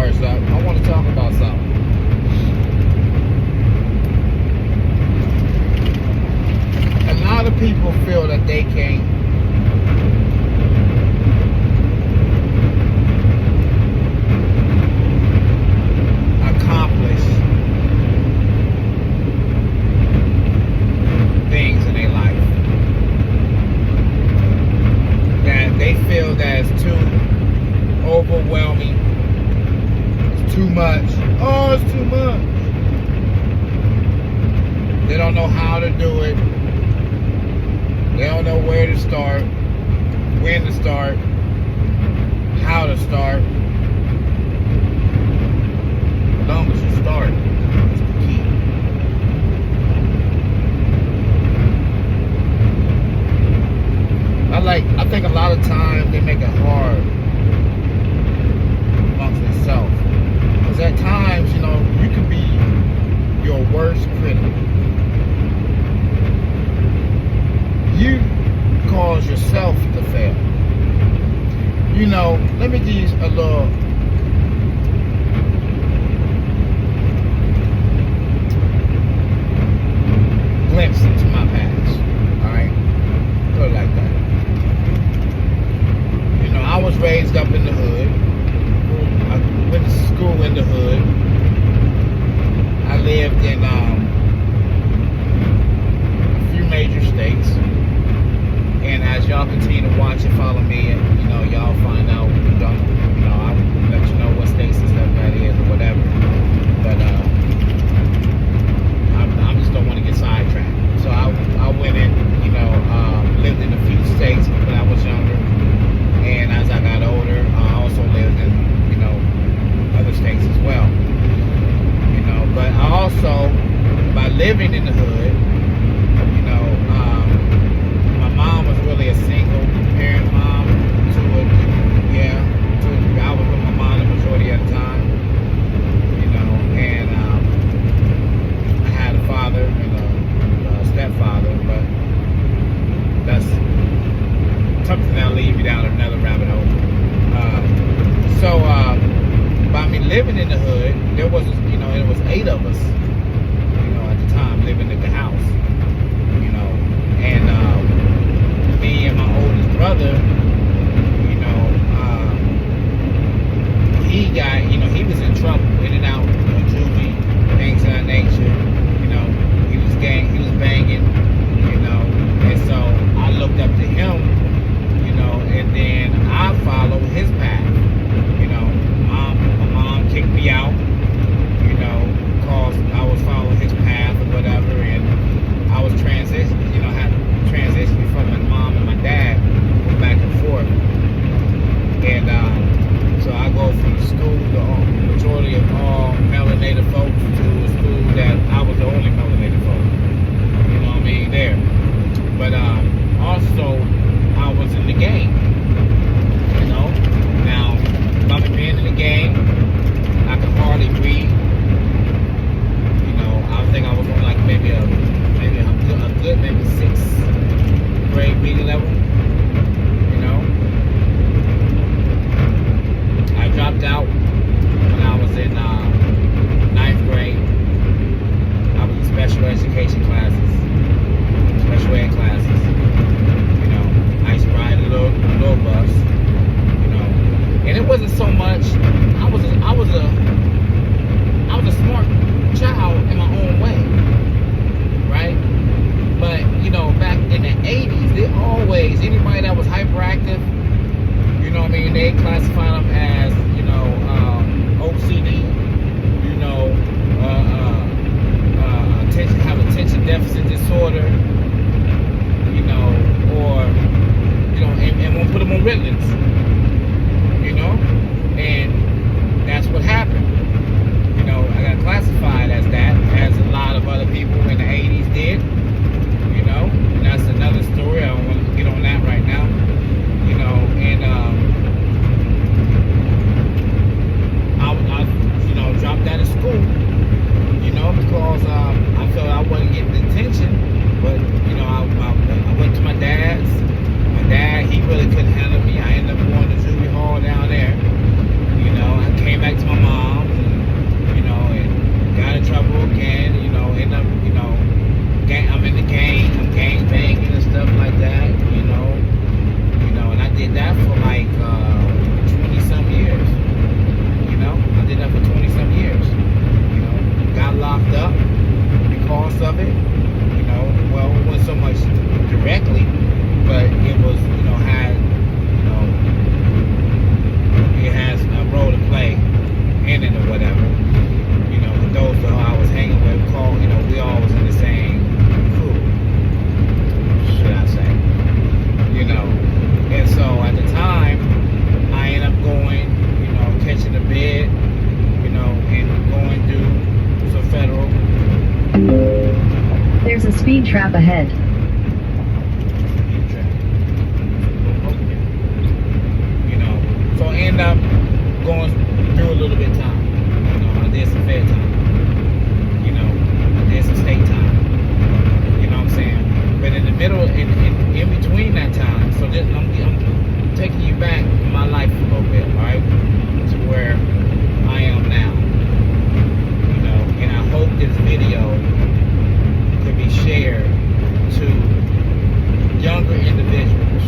first up. I want to talk about something. A lot of people feel that they can't accomplish things in their life. That they feel that it's too overwhelming. It's too much. Oh, it's too much. They don't know how to do it. They don't know where to start, when to start, how to start. As long as you start, is the key. I think a lot of times they make it hard amongst themselves. Because at times, you know, you can be your worst critic. You cause yourself to fail. You know, let me give you a little glimpse into my past. Alright? Put it like that. You know, I was raised up in the hood. I went to school in the hood. I lived in a few major states. And as y'all continue to watch and follow me, and you know, y'all find out, you know, I'll let you know what states and stuff that is or whatever. But I just don't want to get sidetracked. So I went in, you know, lived in a few states when I was younger, and as I got older, I also lived in, you know, other states as well. You know, but I also, by living in the hood, you know, my mom was really a single parent mom I was with my mom the majority of the time, you know, and I had a father and a stepfather, but that's something that'll lead me down another rabbit hole. So by me living in the hood, there was, you know, it was 8 of us, you know, at the time living at the house, you know, and me and my oldest brother, you know, he got, you know, he was in trouble, in and out, you know, juvie, things of that nature, you know, he was banging, you know, and so I looked up to him, you know, and then I followed his path, you know, my mom kicked me out, you know, because I was following his path or whatever, and I was transitioning, you know, had transitioning from my mom and my dad, going back and forth, and so I go from the school, the majority of all melanated folks, to a school that I was the only melanated folk, you know what I mean, there, but also I was in the game, you know, now, by me being in the game, I could hardly read, you know, I think I was on like maybe a good maybe 6th grade reading level, you know. I dropped out when I was in 9th grade. I was in special education classes, special ed classes, you know. I used to ride a little bus, you know, and it wasn't so much. I was a smart child in my own way, right? But, you know, back in the 80s, they always, anybody that was hyperactive, you know what I mean, they classified them as, you know, OCD, you know, attention deficit disorder, you know, or, you know, and won't put them on Ritalins, you know, and that's what happened. You know, I got classified as that, as a lot of other people in the 80s did. You know, and that's another story. I don't want to get on that right now. You know, and speed trap ahead. You know, so I end up going through a little bit of time. You know, I did some fair time. You know, I did some state time. You know what I'm saying? But in the middle, in between that time, so this, I'm taking you back in my life a little bit, right? To where I am now. You know, and I hope this video could be shared to younger individuals,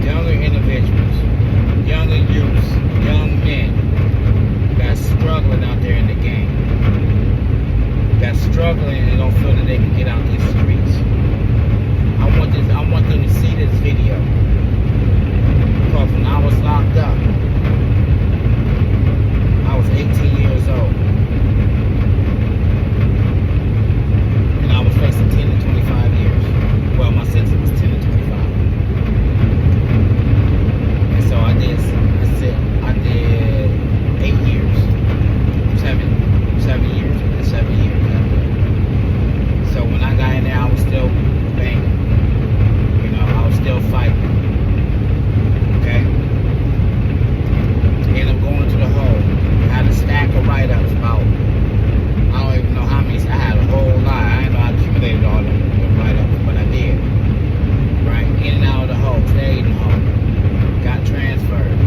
younger youths, young men that's struggling out there in the game, that's struggling and don't feel that they can get out these streets. I want them to see this video, because when I was locked up, I was 18 years old, and I was facing 10 to 25 years. Well, my sentence was 10 to 25. And so I did 8 years. 7 years. 7 years. So when I got in there, I was still banging. You know, I was still fighting. Okay? Ended up going to the hole. I had a stack of write-ups about, I don't even know how many, I had a whole lot. I didn't know I accumulated all them write-ups, but I did. Right? In and out of the hole, stayed in the hole. Got transferred.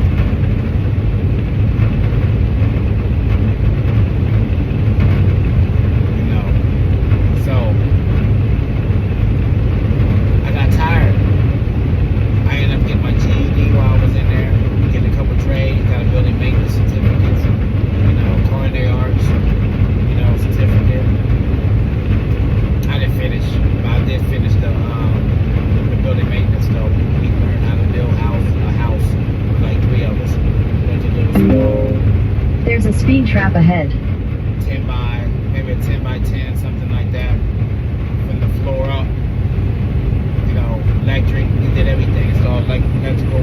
You know, so I got tired. I ended up getting my GED while I was in there, getting a couple trades, got a building maintenance certificates, you know, culinary arts, you know, certificate. I didn't finish, but I did finish the building maintenance though. We learned how to build a house, like 3 of us. Went to little school. There's a speed trap ahead. 10 by, maybe a 10 by 10, something like that. From the floor up. You know, electric, we did everything. So like electrical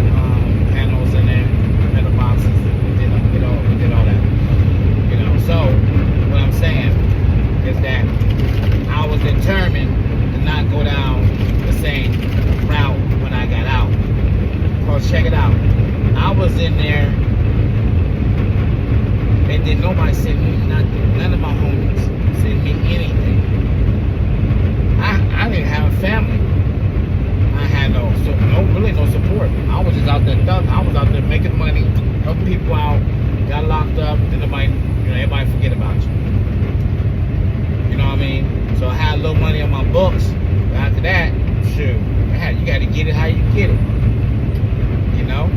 panels in there, metal boxes, we did all that. You know, so what I'm saying is that I was determined to not go down the same route when I got out. Because check it out, I was in there and then nobody sent me nothing. None of my homies sent me anything. I didn't have a family. I had really no support. I was just out there thugging. I was out there making money, helping people out, got locked up, then everybody forget about you. You know what I mean? So I had a little money on my books, but after that, shoot, you got to get it how you get it. You know?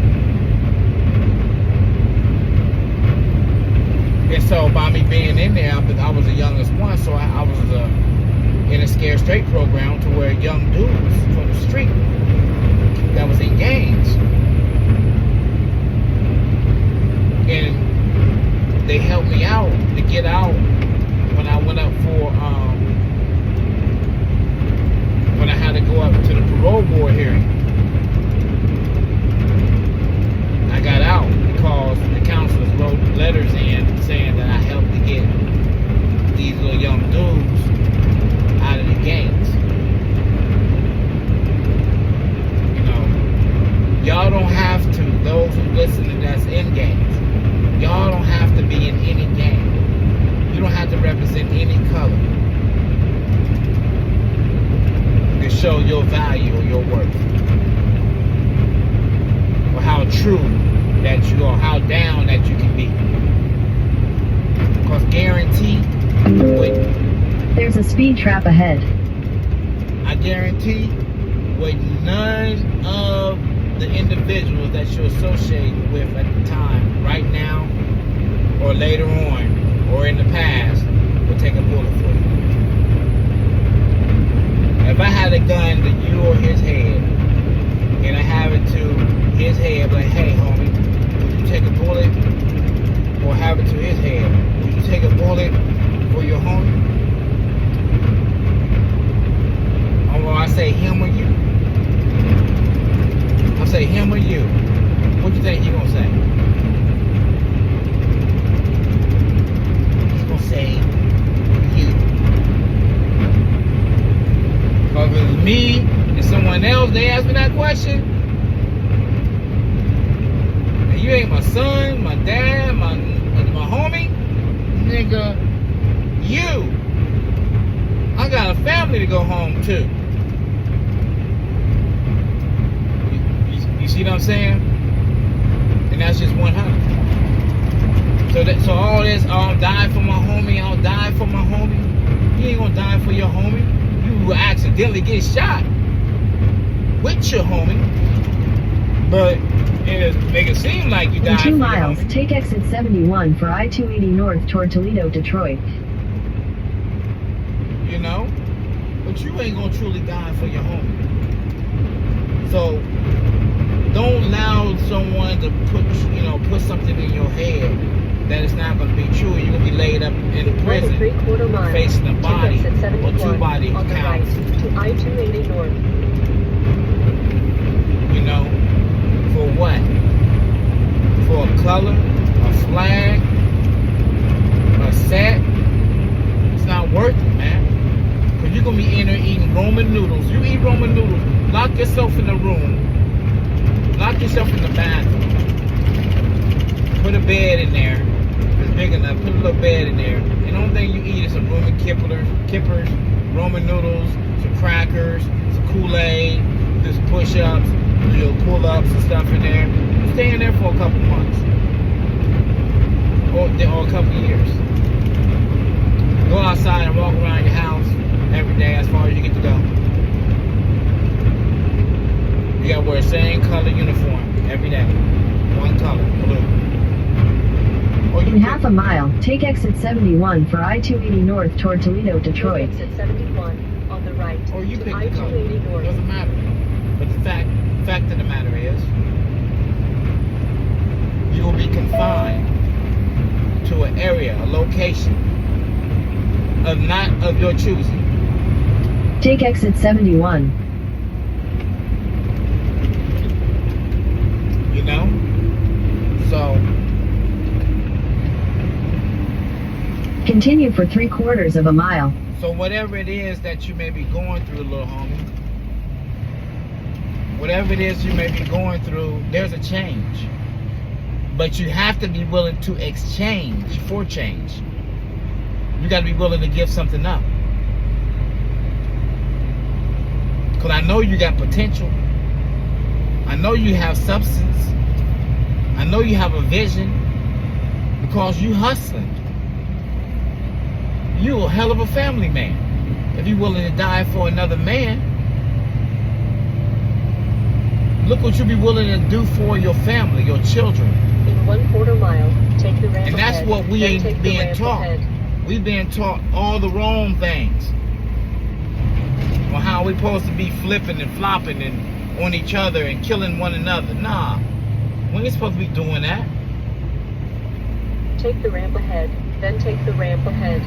And so by me being in there, I was the youngest one, so I was in a Scared Straight program to where young dudes from the street that was in gangs. And they helped me out to get out when I went up for, when I had to go up to the parole board hearing. I got out because the counselors wrote letters in saying that I helped to get these little young dudes out of the gangs. You know, y'all don't have to, those who listen that's in gangs, y'all don't have to be in any gang. You don't have to represent any color to show your value or your worth. Or how true that you are, how down that you can be. Because guarantee, there's a speed trap ahead. I guarantee with none of the individuals that you're associated with at the time, right now, or later on, or in the past, will take a bullet for you. If I had a gun to you or his head, and I have it to his head, like, hey, homie, would you take a bullet? Or have it to his head, would you take a bullet for your homie? Or I say him or you. I say him or you. What do you think he's gonna say? He's gonna say you. question? And you ain't my son, my dad, my homie? Nigga, I got a family to go home to. You see what I'm saying? And that's just 100. So all this, I'll die for my homie, I'll die for my homie. You ain't gonna die for your homie. You will accidentally get shot with your homie. But it make it seem like you died for In 2 your miles, homie. take exit 71 for I-280 north toward Toledo, Detroit. You know? But you ain't gonna truly die for your homie. So don't allow someone to put something in your head that it's not gonna be true. You're gonna be laid up in prison, facing a body or 2 body counts. Right to I-280 north. You know, for what? For a color, a flag, a set? It's not worth it, man. Cause you're gonna be in there eating Roman noodles. You eat Roman noodles, lock yourself in the room. Lock yourself in the bathroom. Put a bed in there. It's big enough. Put a little bed in there. And the only thing you eat is some Roman kippers, Roman noodles, some crackers, some Kool-Aid, just push-ups, little pull-ups and stuff in there. Stay in there for a couple months. Or a couple years. Go outside and walk around your house every day as far as you get to go. You gotta wear the same color uniform every day. One color, blue. In half a mile, take exit 71 for I-280 north toward Toledo, Detroit. Exit 71 on the right Or you to pick the color. I-280 north. Doesn't matter. But the fact of the matter is, you will be confined to an area, a location of not of your choosing. Take exit 71. You know? So Continue for 3/4 of a mile. So whatever it is that you may be going through, little homie, whatever it is you may be going through, there's a change. But you have to be willing to exchange for change. You got to be willing to give something up. Because I know you got potential. I know you have substance. I know you have a vision. Because you hustling. You a hell of a family man. If you're willing to die for another man, look what you be willing to do for your family, your children. In 1/4 mile, take the ramp And that's ahead, what we then ain't take the being ramp taught. ahead. We being taught all the wrong things. On how we supposed to be flipping and flopping and on each other and killing one another. Nah, we ain't supposed to be doing that. Take the ramp ahead, then take the ramp ahead.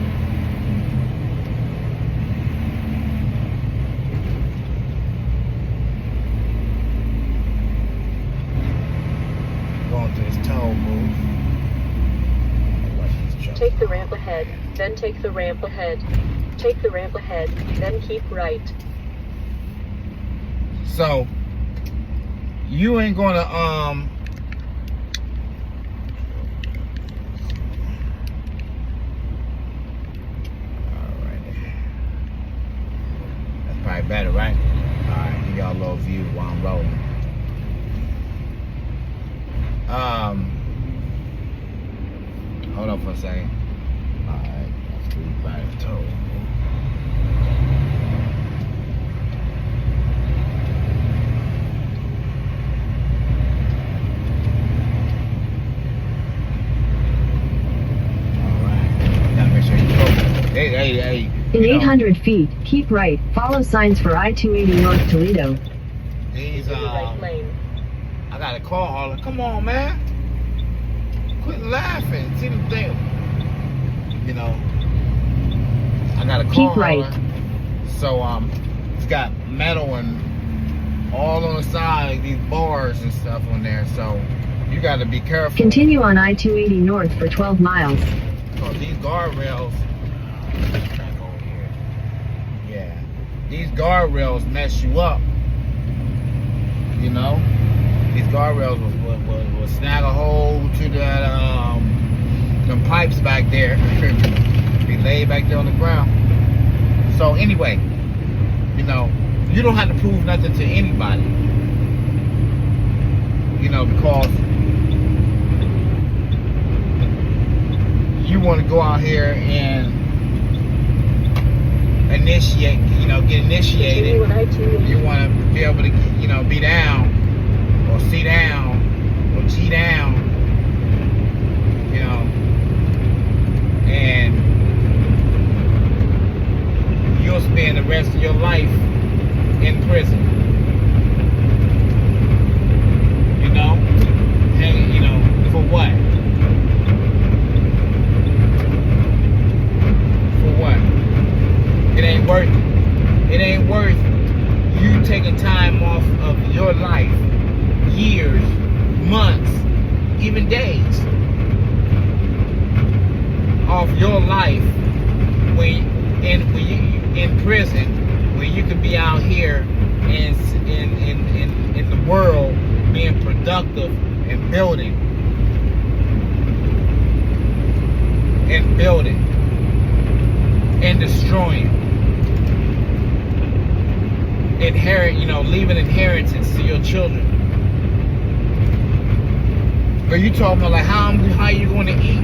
Going through this toll booth. Take the ramp ahead, then take the ramp ahead. Take the ramp ahead, then keep right. So you ain't gonna alright. That's probably better, right? Alright, give y'all a little view while I'm rolling. Hold on for a second. Alright, let's do by the toe. Hey. In 800 feet, keep right. Follow signs for I-280 north Toledo. These, In the right lane. I got a call hauler. Come on, man. Quit laughing. See the thing. You know, I got a call Keep right. hauler. So, it's got metal and all on the side, these bars and stuff on there. So, you got to be careful. Continue on I-280 north for 12 miles. Because these guardrails, back over here. Yeah. These guardrails mess you up. You know, these guardrails will snag a hole to that them pipes back there. Be laid back there on the ground. So anyway, you know, you don't have to prove nothing to anybody. You know, because you want to go out here and initiate, you know, get initiated. You want to be able to, you know, be down or C down or G down, you know, and you'll spend the rest of your life in prison. You know, hang, you know, for what? For what? It ain't worth it. It ain't worth you taking time off of your life, years, months, even days, off your life when you in prison, when you can be out here in the world being productive and building and destroying. You know, leaving inheritance to your children. But you talking about like how you going to eat?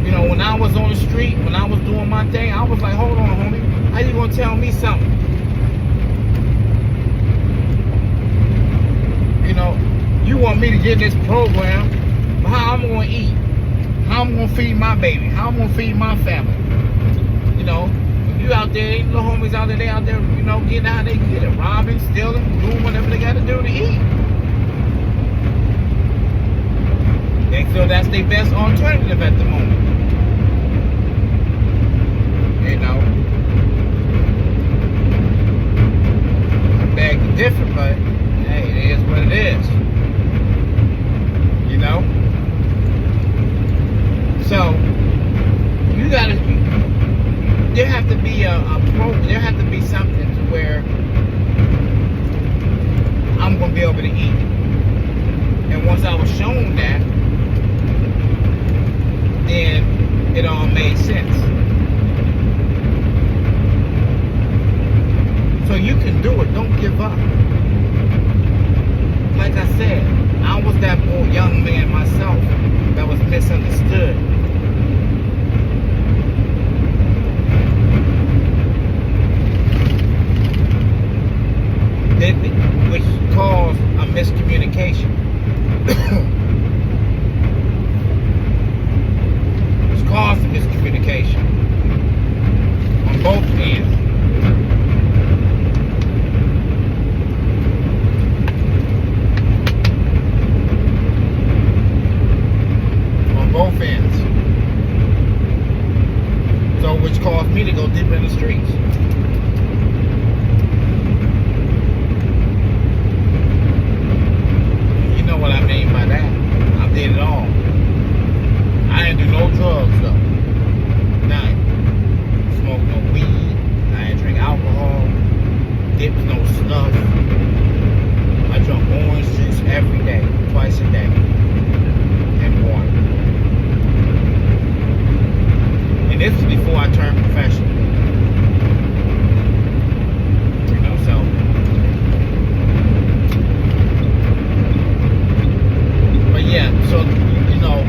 You know, when I was on the street, when I was doing my thing, I was like, hold on, homie, how you gonna tell me something? You know, you want me to get this program, but how I'm gonna eat? How I'm gonna feed my baby? How I'm gonna feed my family? You know. You out there, ain't little homies out there, they out there, you know, getting how they get it, robbing, stealing, doing whatever they got to do to eat. They feel that's their best alternative at the moment. You know, I beg to differ, but hey, it is what it is. You know, so you gotta. There have to be there have to be something to where I'm gonna be able to eat. And once I was shown that, then it all made sense. So you can do it. Don't give up. Like I said, I was that old young man myself that was misunderstood. Which caused a miscommunication. Which caused a miscommunication on both ends. On both ends. So which caused me to go deeper in the streets. What I mean by that, I did it all. I didn't do no drugs though. None. Smoke no weed. I didn't drink alcohol. Dip no stuff. I drank orange juice every day, twice a day, and water. And this was before I turned professional. You know, so. Yeah, so, you know,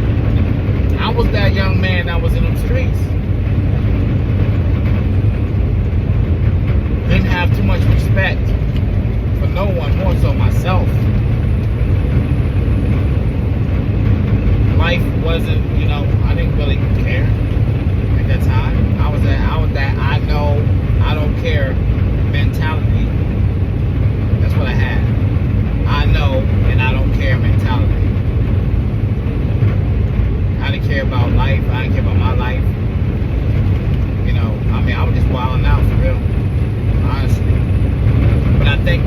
I was that young man that was in them streets. Didn't have too much respect for no one, more so myself. Life wasn't, you know, I didn't really care at that time. I was that I know, I don't care mentality. That's what I had. I know and I don't care mentality. I didn't care about life. I didn't care about my life. You know, I mean, I was just wilding out for real, honestly. But I think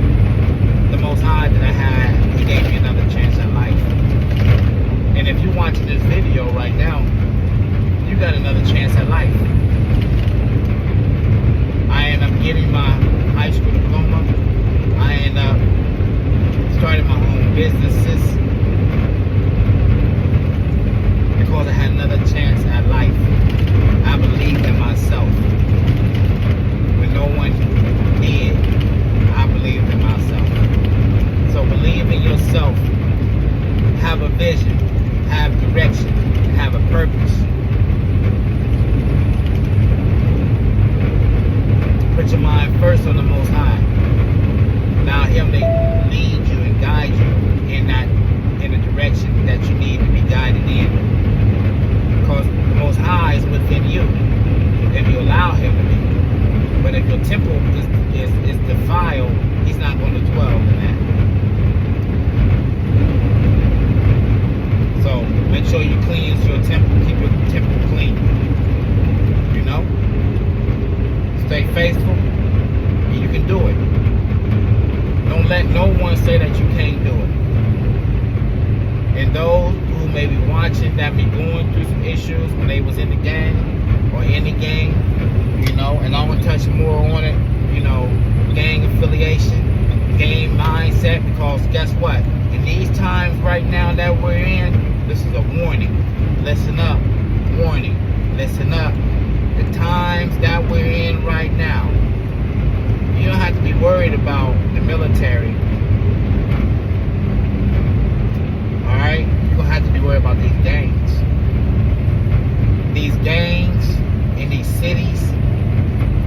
the Most High that I had, He gave me another chance at life. And if you're watching this video right now, you got another chance at life. I ended up getting my high school diploma. I ended up started my own businesses because I had another chance at life. I believed in myself. When no one did, I believed in myself. So believe in yourself. Have a vision. Have direction. Have a purpose. Put your mind first on the Most High. Now Him to lead you and guide you in the direction that you need to be guided in. Because the Most High is within you, if you allow Him to be. But if your temple is defiled, He's not going to dwell in that. So make sure you cleanse your temple. Keep your temple clean. You know? Stay faithful, and you can do it. Don't let no one say that you can't do it. And those who may be watching that be going through some issues when they was in the gang or in the gang, you know, and I want to touch more on it, you know, gang affiliation, gang mindset, because guess what? In these times right now that we're in, this is a warning. Listen up. Warning. Listen up. The times that we're in right now, you don't have to be worried about the military. Alright? You're going to have to be worried about these gangs. These gangs in these cities,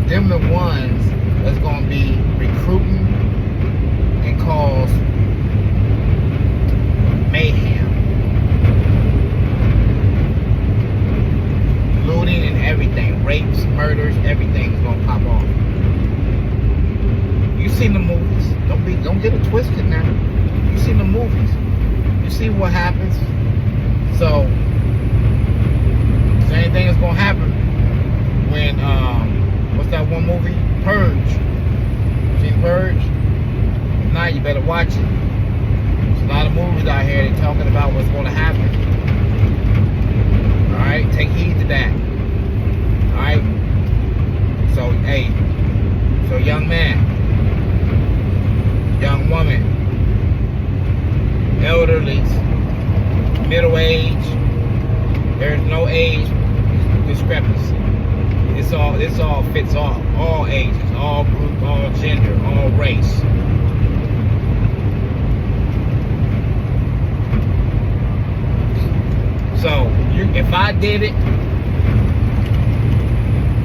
them the ones that's going to be recruiting and cause mayhem. Looting and everything, rapes, murders, everything is gonna pop off. You seen the movies? Don't get it twisted now. You seen the movies? You see what happens? So the same thing is gonna happen when what's that one movie? Purge. Seen Purge? If not, you better watch it. There's a lot of movies out here that talking about what's gonna happen. Alright, take heed to that. Alright? So, hey, so young man, young woman, elderly, middle age, there's no age discrepancy. This all fits all ages, all group, all gender, all race. So, if I did it,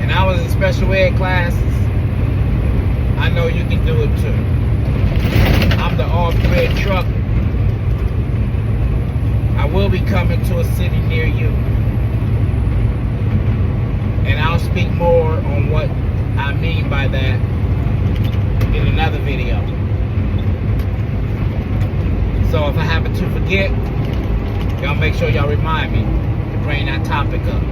and I was in special ed classes, I know you can do it too. I'm the off-grid trucker. I will be coming to a city near you. And I'll speak more on what I mean by that in another video. So if I happen to forget, y'all make sure y'all remind me to bring that topic up.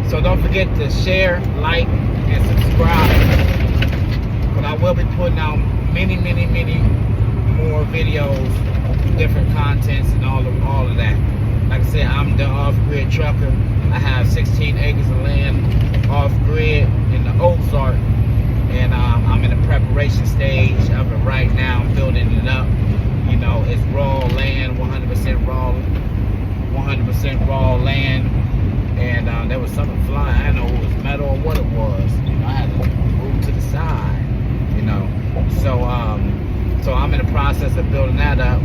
So don't forget to share, like, and subscribe. But I will be putting out many more videos, different contents, and all of that. Like I said, I'm the off-grid trucker. I have 16 acres of land off-grid in the Ozark, and I'm in the preparation stage of it right now. I'm building it up. You know, it's raw land, 100% raw. 100% raw land, and there was something flying. I don't know if it was metal or what it was. You know, I had to move to the side. You know, so I'm in the process of building that up,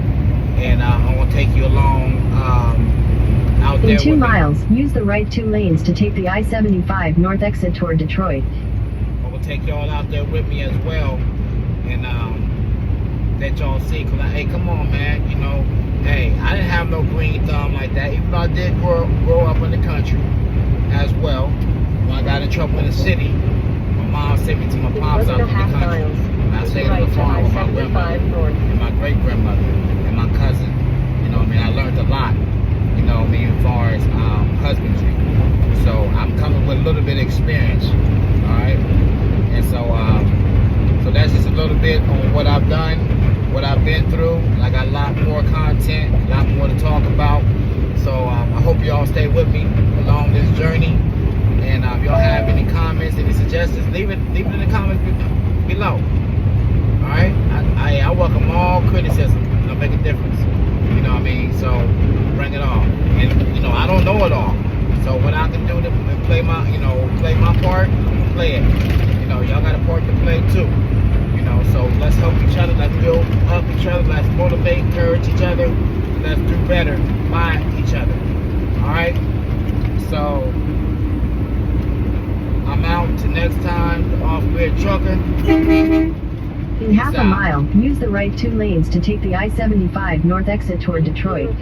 and I'm gonna take you along out there. In 2 miles, use the right 2 lanes to take the I-75 north exit toward Detroit. I'm gonna take y'all out there with me as well, and let y'all see. Cause hey, come on, man. You know. Hey, I didn't have no green thumb like that, even though I did grow up in the country as well. When I got in trouble in the city, my mom sent me to my pops out in the country. And I stayed on the farm with my grandmother and my great-grandmother and my cousin. You know what I mean? I learned a lot, you know what I mean, as far as husbandry. So I'm coming with a little bit of experience, all right? And so that's just a little bit on what I've done, what I've been through. I got a lot more content, a lot more to talk about. So I hope y'all stay with me along this journey. And if y'all have any comments, any suggestions, leave it in the comments below. All right? I welcome all criticism, make a difference. You know what I mean? So bring it on. And you know, I don't know it all. So what I can do to play my, you know, play my part, play it. You know, y'all got a part to play too. You know, so let's help each other, let's build up each other, let's motivate, encourage each other, let's do better by each other. Alright? So I'm out till next time, the off-grid trucker. In half a mile, use the right 2 lanes to take the I-75 north exit toward Detroit.